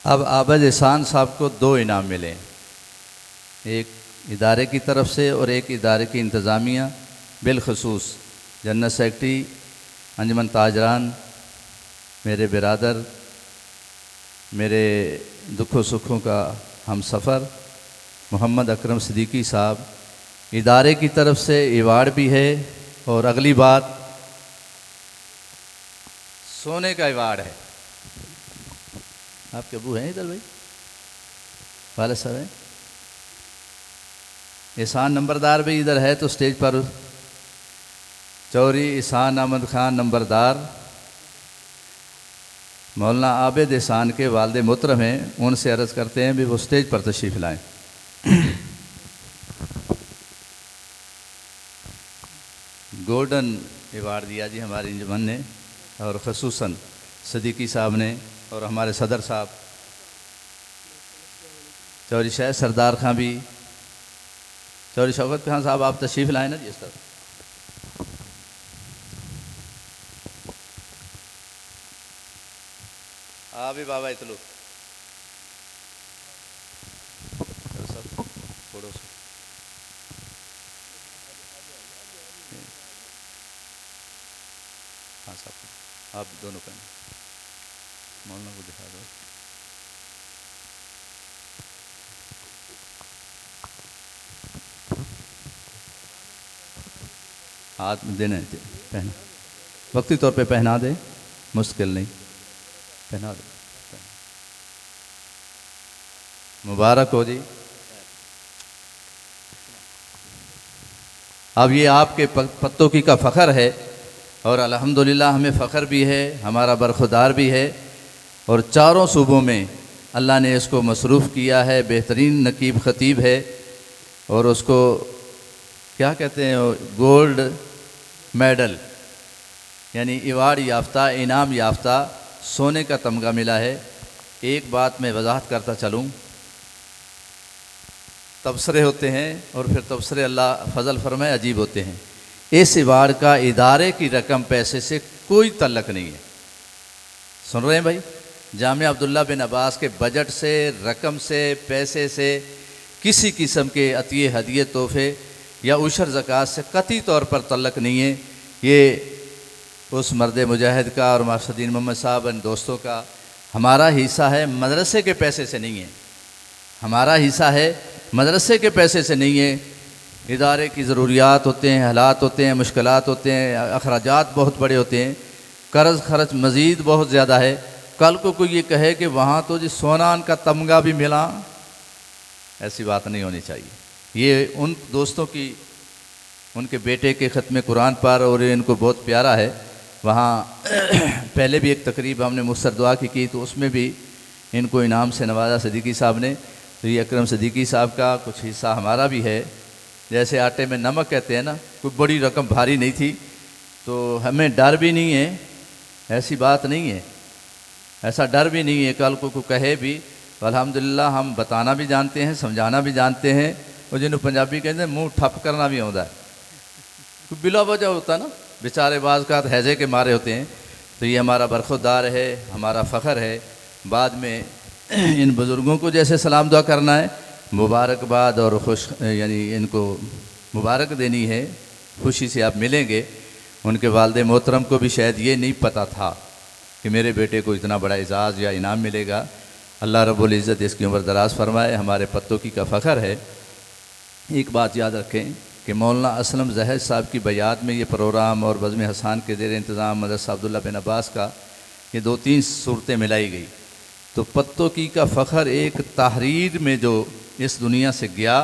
अब आबद एहसान साहब को 2 इनाम मिले, एक इदारे की तरफ से और एक इदारे की इंतज़ामिया, बिलखसूस जनरल सेक्रेटरी अंजुमन ताजरान, मेरे बिरादर, मेरे दुखों सुखों का हम सफ़र मोहम्मद अकरम सिद्दीकी साहब, इदारे की तरफ से अवार्ड भी है और अगली बार सोने का अवार्ड है। आपके अबू हैं इधर भाई, वाले साहब हैं, एहसान नंबरदार भी इधर है तो स्टेज पर चौधरी एहसान अहमद खान नंबरदार मौलाना आबिद एहसान के वालिद मोहतरम हैं, उनसे अर्ज़ करते हैं भी वो स्टेज पर तशरीफ़ लाएँ। गोल्डन अवार्ड दिया जी हमारे अंजुमन ने और ख़ुसूसन सिद्दीकी साहब ने और हमारे सदर साहब चौधरी शाह सरदार खां भी, चौधरी शौकत खान साहब आप तशरीफ़ लाए ना जी इस तरह। हाँ भी बाबा इतलू सब थोड़ो से हाँ साहब आप दोनों पहने, मौलाना को दिखा दो। हाथ में देने पहना, वक्ती तौर पे पहना दे, मुश्किल नहीं, पहना दो। मुबारक हो जी। अब ये आपके पत्तों की का फ़ख्र है और अल्हम्दुलिल्लाह हमें फ़ख्र भी है, हमारा बरखुदार भी है और चारों सूबों में अल्लाह ने इसको मसरूफ़ किया है। बेहतरीन नकीब ख़तीब है और उसको क्या कहते हैं, गोल्ड मेडल यानी अवार्ड याफ्ता, इनाम याफ्ता सोने का तमगा मिला है। एक बात मैं वजाहत करता चलूँ, तबसरे होते हैं और फिर तबसरे अल्लाह फजल फरमाए अजीब होते हैं। इस अवार्ड का इदारे की रकम पैसे से कोई तल्लक नहीं है। सुन रहे हैं भाई, जामिया अब्दुल्ला बिन अब्बास के बजट से, रकम से, पैसे से, किसी किस्म के अतिये हदिये तोहफे या उशर ज़कात से कतई तौर पर तल्लक नहीं है। ये उस मर्द मुजाहिद का और माशदीन मोहम्मद साहब इन दोस्तों का हमारा हिस्सा है, मदरसे के पैसे से नहीं है। हमारा हिस्सा है, मदरसे के पैसे से नहीं है। इदारे की ज़रूरियात होते हैं, हालात होते हैं, मुश्किलात होते हैं, अखराजात बहुत बड़े होते हैं, कर्ज़ खर्च मज़ीद बहुत ज़्यादा है। कल को कोई ये कहे कि वहाँ तो जी सोनान का तमगा भी मिला, ऐसी बात नहीं होनी चाहिए। ये उन दोस्तों की, उनके बेटे के ख़त्म कुरान पर और इनको बहुत प्यारा है। वहाँ पहले भी एक तकरीब हमने मुस्तर दुआ की तो उसमें भी इनको इनाम से नवाजा सिद्दीकी साहब ने। तो ये अकरम सिद्दीकी साहब का कुछ हिस्सा हमारा भी है। जैसे आटे में नमक कहते हैं ना, कोई बड़ी रकम भारी नहीं थी तो हमें डर भी नहीं है, ऐसी बात नहीं है, ऐसा डर भी नहीं है। कल को कहे भी तो अल्हम्दुलिल्लाह हम बताना भी जानते हैं, समझाना भी जानते हैं और जिन्होंने पंजाबी कहते हैं मुँह ठप करना भी आता है। कोई बिला वजह होता ना, बेचारे बाज़ का हैजे के मारे होते हैं। तो ये हमारा बरखुदार है, हमारा फ़ख्र है। बाद में इन बुज़ुर्गों को जैसे सलाम दुआ करना है, मुबारकबाद और खुश यानी इनको मुबारक देनी है, खुशी से आप मिलेंगे। उनके वालिद मोहतरम को भी शायद ये नहीं पता था कि मेरे बेटे को इतना बड़ा एजाज़ या इनाम मिलेगा। अल्लाह रब्बुल इज़्ज़त इसकी उम्र दराज फरमाए, हमारे पत्तों की का फ़ख्र है। एक बात याद रखें कि मौलाना असलम जहर साहब की बयात में ये प्रोग्राम और बज़्म हसान के ज़ेर इंतज़ाम मदरसा अब्दुल्ला बिन अब्बास का ये 2-3 सूरतें मिलाई गई। तो पत्तों की का फ़ख्र एक तहरीर में जो इस दुनिया से गया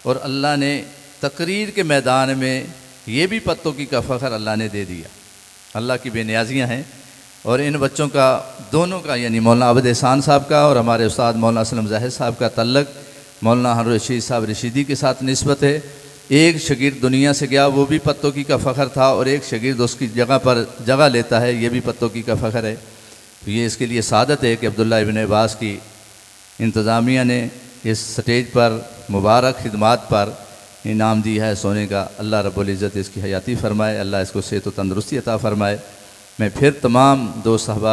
और अल्लाह ने तकरीर के मैदान में ये भी पत्तों की का फ़ख्र अल्लाह ने दे दिया। अल्लाह की बेनियाज़ियाँ हैं और इन बच्चों का दोनों का यानी मौलाना आबिद एहसान साहब का और हमारे उस्ताद मौलाना असलम ज़ाहिर साहब का तल्लक मौलाना हारून रशीद साहब रशीदी के साथ निस्बत है। एक शागिर्द दुनिया से गया, वो भी पत्तों की का फ़ख्र था और एक शागिर्द उसकी जगह पर जगह लेता है, ये भी पत्तों की का फ़ख्र है। तो ये इसके लिए सादत है कि अब्दुल्ला इब्न अब्बास की इंतज़ामिया ने इस स्टेज पर मुबारक खिदमात पर इनाम दी है सोने का। अल्लाह रब्बुल इज़्ज़त इसकी हयाती फ़रमाए, अल्लाह इसको सेहत व तंदरुस्ती अता फ़रमाए। मैं फिर तमाम दोस्त अहबाब